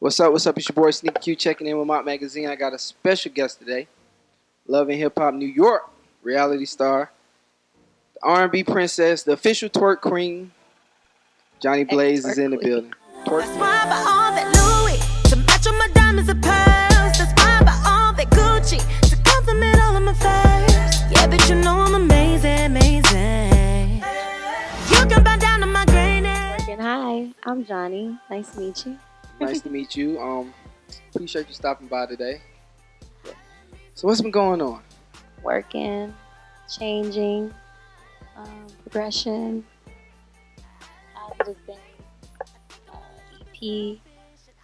What's up? What's up? It's your boy SneakerQue checking in with Mott Magazine. I got a special guest today. Love and Hip Hop New York reality star, the R&B princess, the official twerk queen, Jhonni Blaze is in the building. Twerk. That's why I buy all that Louis to match all my diamonds and pearls. That's why I buy all that Gucci to compliment all of my furs. Yeah, but you know I'm amazing, amazing. You can bow down to my greatness. Hi, I'm Jhonni. Nice to meet you. Nice to meet you. Appreciate you stopping by today. So what's been going on? Working, changing, progression, positive things, EP,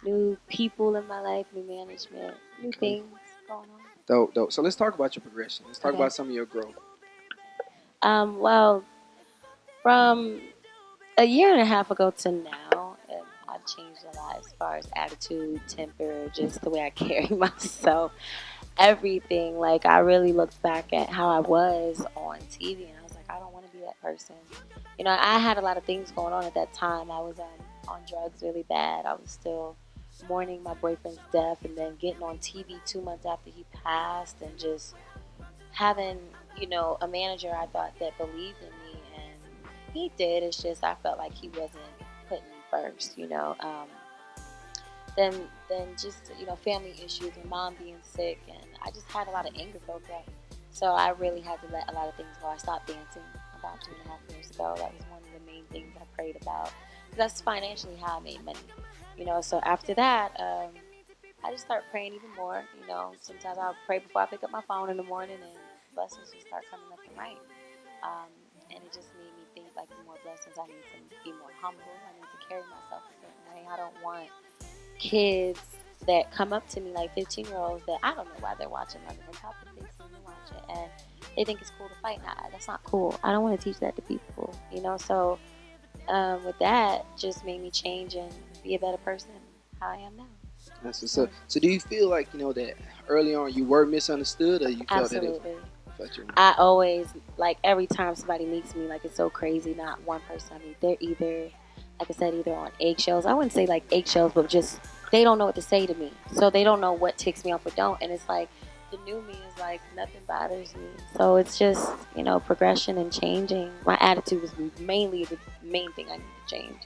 new people in my life, new management, new things going on. Dope. So let's talk about your progression. Let's talk about some of your growth. Well, from a year and a half ago to now, I've changed a lot as far as attitude, temper, just the way I carry myself, everything. Like, I really looked back at how I was on TV, and I was like, I don't want to be that person. You know, I had a lot of things going on at that time. I was on drugs really bad. I was still mourning my boyfriend's death, and then getting on TV 2 months after he passed, and just having, you know, a manager I thought that believed in me, and he did. It's just I felt like he wasn't putting me first, you know. Then just, you know, family issues and mom being sick, and I just had a lot of anger built up. So I really had to let a lot of things go. I stopped dancing about 2.5 years ago. That was one of the main things I prayed about. That's financially how I made money, you know. So after that, I just started praying even more. You know, sometimes I'll pray before I pick up my phone in the morning, and blessings just start coming left and right. And it just made me think, like, the more blessings, I need to be more humble. I need to carry myself a certain way. I don't want kids that come up to me, like 15-year-olds, that I don't know why they're watching Love and Pop, but they seem to watch it, and they think it's cool to fight. Nah, that's not cool. I don't want to teach that to people, you know. So with that, just made me change and be a better person how I am now. So do you feel like, you know, that early on you were misunderstood, or you felt Absolutely. that I always, like, every time somebody meets me, like, it's so crazy. Not one person I meet, they're either, like I said, either on eggshells. I wouldn't say like eggshells, but just they don't know what to say to me. So they don't know what ticks me off or don't. And it's like the new me is like nothing bothers me. So it's just, you know, progression and changing. My attitude was mainly the main thing I need to change.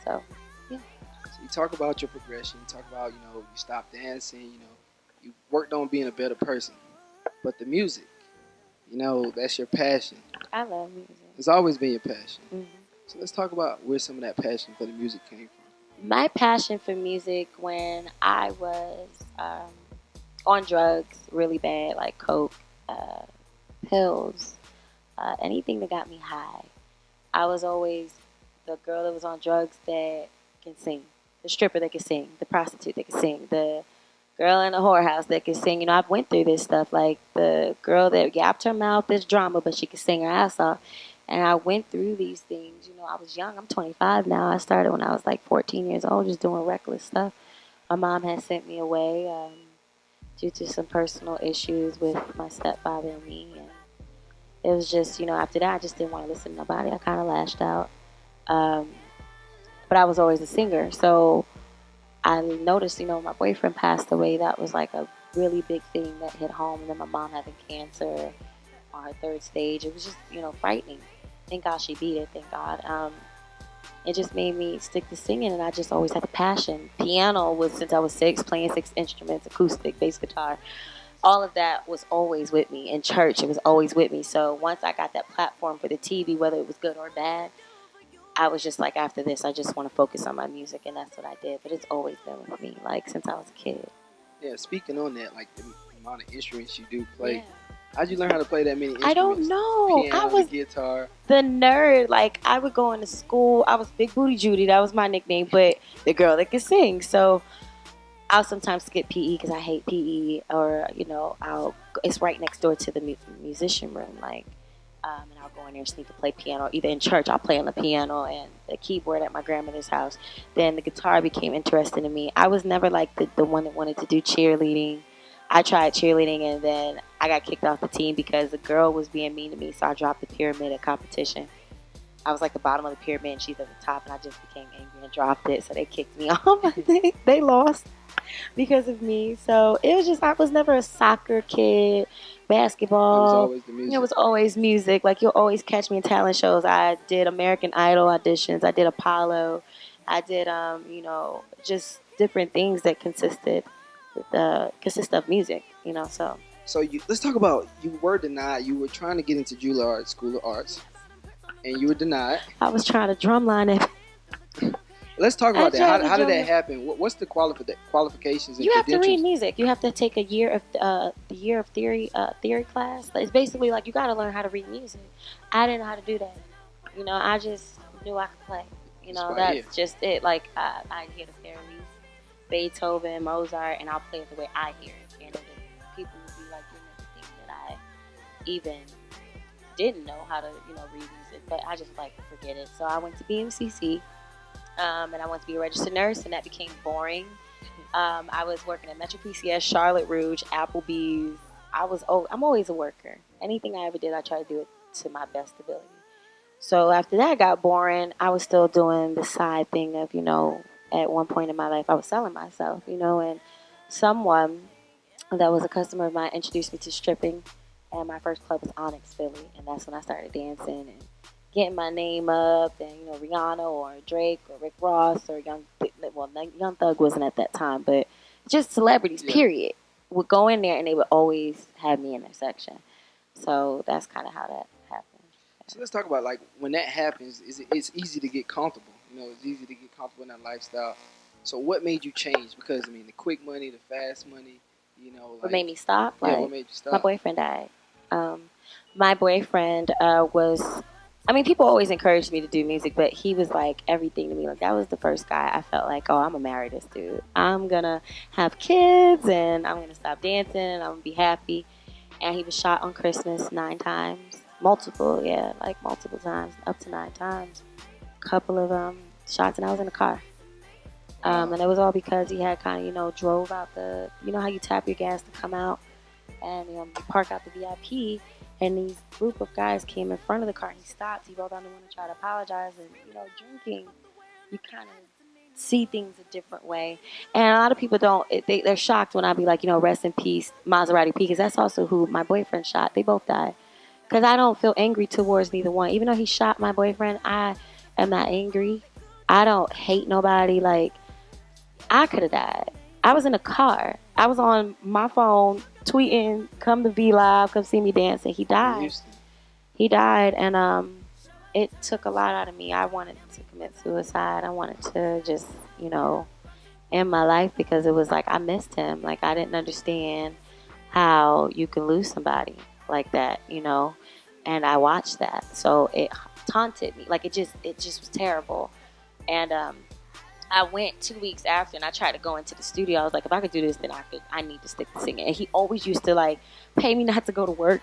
So yeah. So you talk about your progression. You talk about, you know, you stopped dancing. You know, you worked on being a better person. But the music, you know, that's your passion. I love music. It's always been your passion. Mm-hmm. So let's talk about where some of that passion for the music came from. My passion for music, when I was on drugs really bad, like coke, pills, anything that got me high. I was always the girl that was on drugs that can sing, the stripper that can sing, the prostitute that can sing, the girl in the whorehouse that can sing. You know, I've went through this stuff, like the girl that yapped her mouth this drama, but she could sing her ass off. And I went through these things. You know, I was young. I'm 25 now. I started when I was like 14 years old, just doing reckless stuff. My mom had sent me away due to some personal issues with my stepfather and me. And it was just, you know, after that, I just didn't want to listen to nobody. I kind of lashed out. But I was always a singer. So I noticed, you know, my boyfriend passed away. That was like a really big thing that hit home. And then my mom having cancer on her 3rd stage. It was just, you know, frightening. Thank God she beat it, thank God. It just made me stick to singing, and I just always had the passion. Piano was since I was 6, playing 6 instruments, acoustic, bass guitar. All of that was always with me. In church, it was always with me. So once I got that platform for the TV, whether it was good or bad, I was just like, after this, I just want to focus on my music, and that's what I did. But it's always been with me, like, since I was a kid. Yeah, speaking on that, like the amount of instruments you do play. Yeah. How'd you learn how to play that many instruments? I don't know. Piano, I was the guitar. the nerd. Like, I would go into school. I was Big Booty Judy. That was my nickname. But the girl that could sing. So I'll sometimes skip PE because I hate PE. Or, you know, it's right next door to the musician room. Like, and I'll go in there and sneak to play piano. Either in church, I'll play on the piano and the keyboard at my grandmother's house. Then the guitar became interesting to me. I was never like the one that wanted to do cheerleading. I tried cheerleading, and then I got kicked off the team because the girl was being mean to me, so I dropped the pyramid at competition. I was like the bottom of the pyramid and she's at the top, and I just became angry and dropped it. So they kicked me off. I think they lost because of me. So it was just, I was never a soccer kid, basketball. It was always the music. It was always music. Like, you'll always catch me in talent shows. I did American Idol auditions. I did Apollo. I did, just different things that consist of music, so. So let's talk about, you were denied. You were trying to get into Juilliard School of Arts, and you were denied. I was trying to drumline it. Let's talk about that. How did that happen? What's the qualifications and you have to credentials? read music. You have to take a year of theory class. It's basically like you got to learn how to read music. I didn't know how to do that. I just knew I could play. That's just it. Like, I hear the Fairleys, Beethoven, Mozart, and I'll play it the way I hear it. And people would be like, think that I even didn't know how to, read music. But I just like, forget it. So I went to BMCC, and I wanted to be a registered nurse, and that became boring. I was working at Metro PCS, Charlotte Rouge, Applebee's. I'm always a worker. Anything I ever did, I try to do it to my best ability. So after that got boring, I was still doing the side thing of, at one point in my life, I was selling myself, and someone that was a customer of mine introduced me to stripping, and my first club was Onyx Philly, and that's when I started dancing and getting my name up, and, Rihanna or Drake or Rick Ross or Young Thug wasn't at that time, but just celebrities, period, would go in there, and they would always have me in their section. So that's kind of how that happened. So let's talk about, like, when that happens, it's easy to get comfortable. It's easy to get comfortable in that lifestyle. So what made you change? Because, the quick money, the fast money, what made me stop? Yeah, what made you stop? My boyfriend died. My boyfriend was, people always encouraged me to do music, but he was like everything to me. Like, that was the first guy I felt like, oh, I'm going to marry this dude. I'm going to have kids, and I'm going to stop dancing, and I'm going to be happy. And he was shot on Christmas 9 times. Multiple times, up to 9 times. Couple of shots, and I was in the car. And it was all because he had kind of, drove out the, how you tap your gas to come out, and park out the VIP, and these group of guys came in front of the car, and he stopped. He rolled down the window, tried to apologize, and, drinking, you kind of see things a different way. And a lot of people don't, they're shocked when I be like, rest in peace, Maserati P, because that's also who my boyfriend shot. They both died. Because I don't feel angry towards neither one. Even though he shot my boyfriend, I am not angry. I don't hate nobody. Like, I could have died. I was in a car. I was on my phone tweeting, come to V Live, come see me dancing. He died. He died, and it took a lot out of me. I wanted to commit suicide. I wanted to just, end my life, because it was like I missed him. Like, I didn't understand how you can lose somebody like that, and I watched that. So it taunted me. Like, it just was terrible. And I went 2 weeks after, and I tried to go into the studio. I was like, if I could do this, then I need to stick to singing. And he always used to, like, pay me not to go to work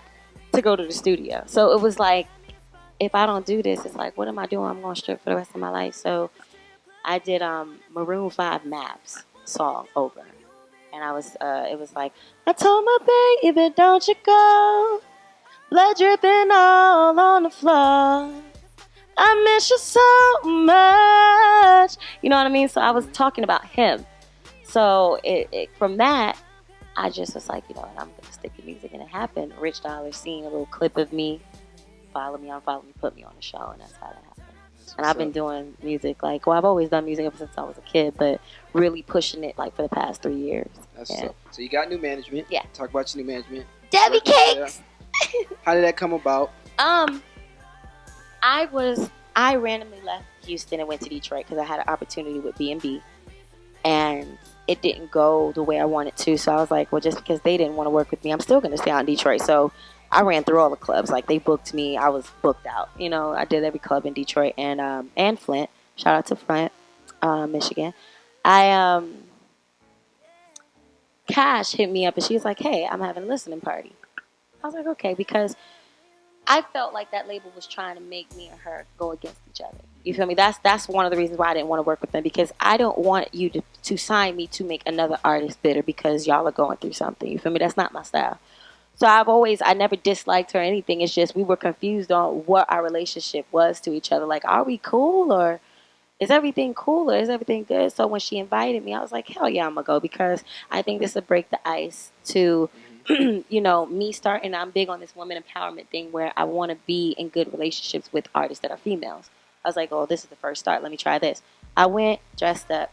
to go to the studio. So it was like, if I don't do this, it's like, what am I doing? I'm going to strip for the rest of my life. So I did Maroon 5 Maps song over. And it was like, I told my baby, don't you go, blood dripping all on the floor. I miss you so much. You know what I mean? So I was talking about him. So from that, I just was like, I'm going to stick to music. And it happened. Rich Dollar seen a little clip of me, follow me, unfollow me, put me on the show, and that's how that happened. And I've been doing music, I've always done music ever since I was a kid, but really pushing it, for the past 3 years. That's so you got new management. Yeah. Talk about your new management. Debbie Cakes! How did that come about? I randomly left Houston and went to Detroit because I had an opportunity with B&B, and it didn't go the way I wanted to. So I was like, well, just because they didn't want to work with me, I'm still going to stay out in Detroit. So I ran through all the clubs. Like, they booked me. I was booked out. I did every club in Detroit and Flint. Shout out to Flint, Michigan. Cash hit me up, and she was like, hey, I'm having a listening party. I was like, okay, because I felt like that label was trying to make me and her go against each other. You feel me? That's one of the reasons why I didn't want to work with them, because I don't want you to sign me to make another artist bitter because y'all are going through something. You feel me? That's not my style. So I never disliked her or anything. It's just we were confused on what our relationship was to each other. Like, are we cool, or is everything cool, or is everything good? So when she invited me, I was like, hell yeah, I'm gonna go, because I think this will break the ice to, me starting. I'm big on this woman empowerment thing where I want to be in good relationships with artists that are females. I was like, oh, this is the first start. Let me try this. I went, dressed up,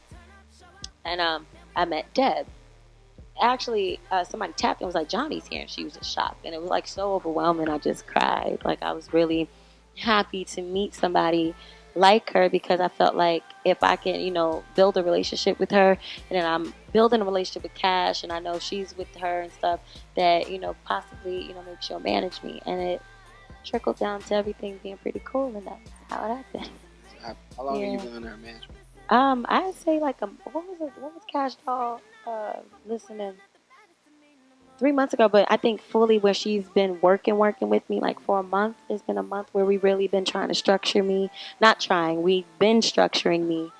and I met Deb. Actually, somebody tapped and was like, Johnny's here, and she was just shocked, and it was like so overwhelming. I just cried. Like, I was really happy to meet somebody like her, because I felt like if I can, build a relationship with her, and then I'm building a relationship with Cash, and I know she's with her and stuff, that possibly maybe she'll manage me, and it trickled down to everything being pretty cool, and that's how it happened. How long have you been under her management? I'd say like what was Cash Doll listening 3 months ago, but I think fully where she's been working with me like for a month. It's been a month where we've really been trying to structure me. Not trying, we've been structuring me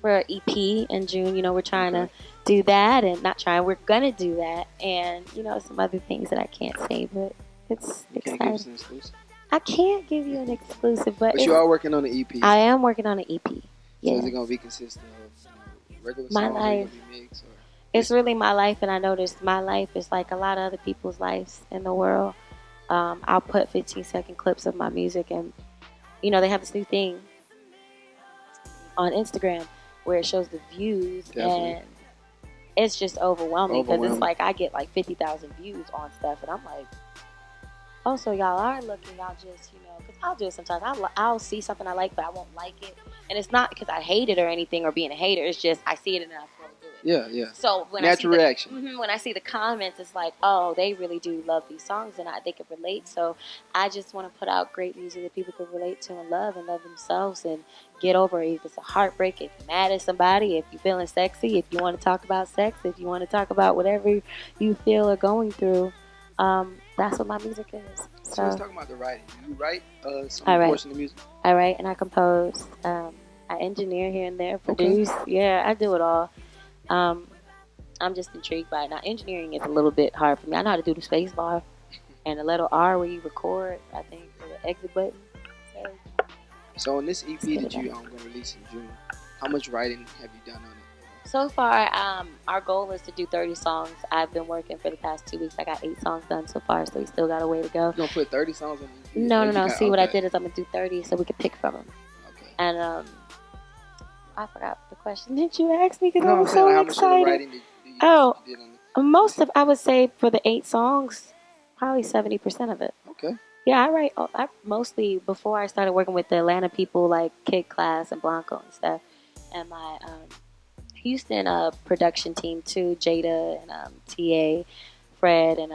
for EP in June. We're trying to do that, and not trying, we're gonna do that, and some other things that I can't say, but it's exciting. Can't give us an exclusive? I can't give you an exclusive, but you are working on an EP. I am working on an EP. So is it gonna be consistent of regular my songs, life? Or be mixed, or? It's really my life, and I noticed my life is like a lot of other people's lives in the world. I'll put 15-second clips of my music, and they have this new thing on Instagram where it shows the views. Definitely. And it's just overwhelming, because it's like I get like 50,000 views on stuff, and I'm like, oh, so y'all are looking. Y'all just, because I'll do it sometimes. I'll see something I like, but I won't like it. And it's not because I hate it or anything or being a hater. It's just I see it and I scroll through it. Yeah. So when natural reaction. When I see the comments, it's like, oh, they really do love these songs, and they can relate. So I just want to put out great music that people can relate to and love themselves and get over. If it's a heartbreak, if you're mad at somebody, if you're feeling sexy, if you want to talk about sex, if you want to talk about whatever you feel or going through. That's what my music is. So let's talk about the writing. Do you write some portion of music? I write and I compose. I engineer here and there, produce. Okay. Yeah, I do it all. I'm just intrigued by it. Now, engineering is a little bit hard for me. I know how to do the space bar and the letter R where you record, I think, for the exit button. So on this EP that you going to release in June, how much writing have you done on it? So far, our goal is to do 30 songs. I've been working for the past 2 weeks. I got 8 songs done so far, so we still got a way to go. You going to put 30 songs on the EP? No. See, what I did is I'm going to do 30 so we can pick from them. Okay. And I forgot the question. Did you ask me? Because I was so excited. How much of the writing did you did on it? Most of, I would say, for the 8 songs, probably 70% of it. Okay. Yeah, I write. I mostly, before I started working with the Atlanta people like Kid Class and Blanco and stuff, and my Houston production team too, Jada and TA, Fred and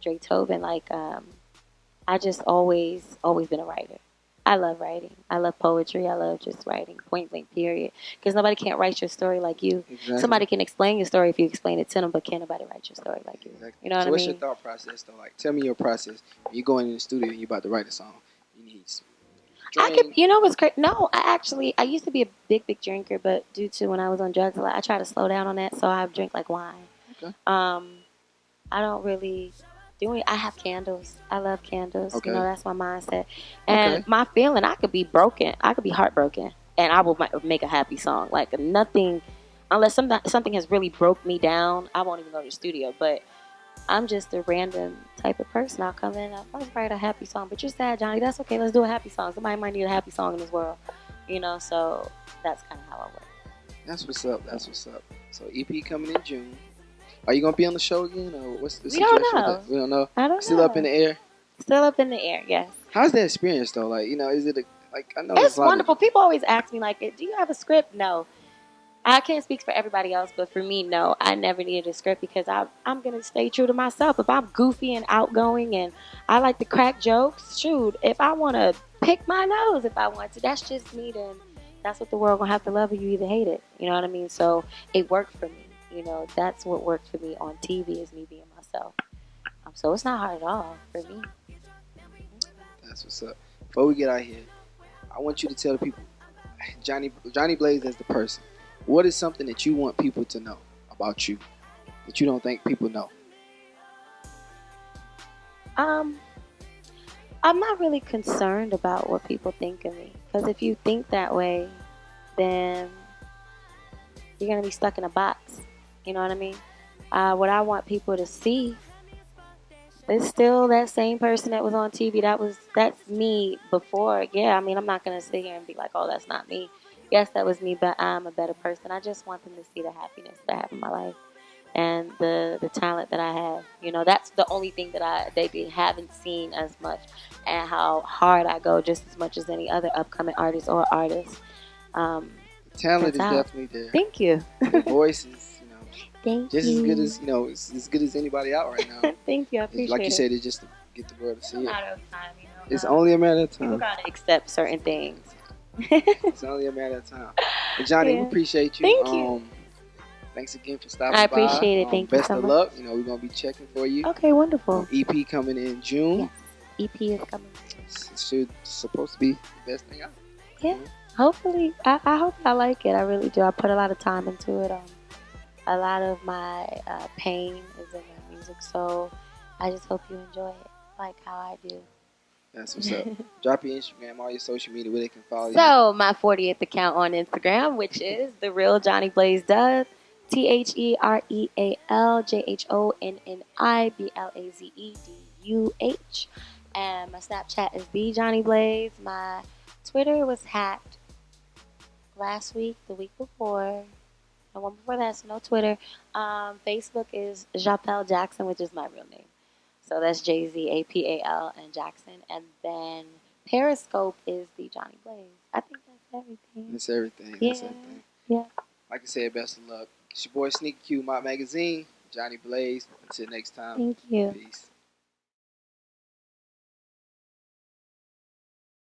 Dre Tobin. I just always been a writer. I love writing. I love poetry. I love just writing, point blank, period. Because nobody can't write your story like you. Exactly. Somebody can explain your story if you explain it to them, but can't nobody write your story like you. Exactly. You know what I mean? So what's your thought process though? Like, tell me your process. When you go in the studio and you're about to write a song, you need what's crazy? No, I used to be a big drinker, but due to when I was on drugs a lot, I try to slow down on that, so I drink like wine. Okay. I don't really do it. I have candles. I love candles. Okay. That's my mindset. And my feeling, I could be broken. I could be heartbroken, and I will make a happy song. Like nothing, unless something has really broke me down, I won't even go to the studio. But I'm just a random type of person. I'll come in, I'll write a happy song. But you're sad, Johnny. That's okay. Let's do a happy song. Somebody might need a happy song in this world. So that's kind of how I work. That's what's up. So EP coming in June. Are you going to be on the show again? Or what's the situation? We don't know. I don't know. Still up in the air? Still up in the air, yes. How's that experience, though? Like, is it I know it's wonderful. People always ask me, like, do you have a script? No. I can't speak for everybody else, but for me, no. I never needed a script because I'm going to stay true to myself. If I'm goofy and outgoing and I like to crack jokes, shoot, if I want to pick my nose if I want to, that's just me, then that's what the world going to have to love, or you either hate it. You know what I mean? So it worked for me. That's what worked for me on TV, is me being myself. So it's not hard at all for me. That's what's up. Before we get out here, I want you to tell the people, Jhonni Blaze as the person, what is something that you want people to know about you that you don't think people know? I'm not really concerned about what people think of me. Because if you think that way, then you're going to be stuck in a box. You know what I mean? What I want people to see is still that same person that was on TV. That's me before. Yeah, I mean, I'm not going to sit here and be like, oh, that's not me. Yes, that was me, but I'm a better person. I just want them to see the happiness that I have in my life and the talent that I have. You know, that's the only thing that they haven't seen as much, and how hard I go just as much as any other upcoming artist or artist. Um, The talent that's is out. definitely there. Thank you. The voice is, Thank just you. as good as it's as good as anybody out right now. Thank you. I appreciate Like you it. said, it's just to get the world to It's see a it. matter of time, you know. It's only a matter of People time. gotta accept certain things. It's only a matter of time. And Jhonni, we Yeah. appreciate you. Thank you. Thanks again for stopping I by. appreciate it. Thank you best so of much. luck. We're gonna be checking for you. Okay, wonderful. EP coming in June. Yes, EP is coming. It's supposed to be the best thing out. Yeah, hopefully. I hope I like it. I really do. I put a lot of time into it. A lot of my pain is in my music, so I just hope you enjoy it like how I do. That's what's up. Drop your Instagram, all your social media, where they can follow you. So my 40th account on Instagram, which is the real Jhonni Blaze Does, TheRealJhonniBlazeDuh, and my Snapchat is the Jhonni Blaze. My Twitter was hacked last week, the week before, and one before that, so no Twitter. Facebook is Japel Jackson, which is my real name. So that's JZAPAL and Jackson. And then Periscope is the Jhonni Blaze. I think that's everything. That's everything. Yeah. That's everything. Yeah. Like I said, best of luck. It's your boy SneakerQue, My Magazine, Jhonni Blaze. Until next time. Thank you. Peace.